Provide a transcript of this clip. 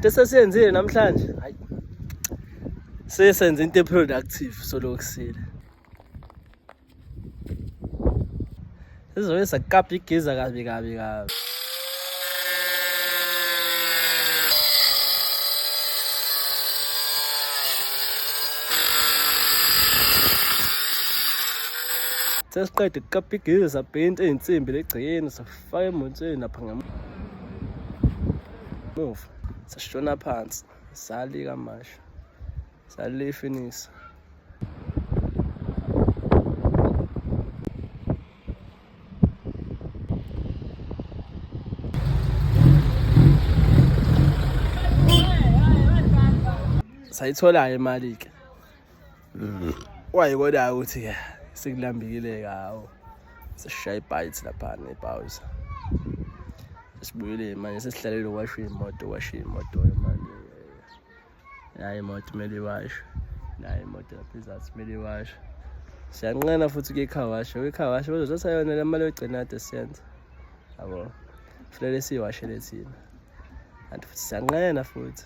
into esesiyenzile namhlanje hayi sesenze into productive solokusile sizobe sakapa igiza kabi sesiqeda ukukapa igiza sabhinta iy'nsimbi legcekeni safaka emotweni lapha ngemuva sashona phansi salika amasha salifinisa sayithola imali-ke wayibona ukuthi-ke sekulambile kawo sishaya ibhayithi lapha nebhawuza sibuyile manje sesihlalele ukwasha imoto manje nayo imoto kumele iwashwe nayo imoto lapha izathu kumele iwashwe siyanqena futhi kwikhawasha bazozathi yona le mali yogcina kade siyenza yabo kufanele siyiwashele thina kanti futhi siyanqena futhi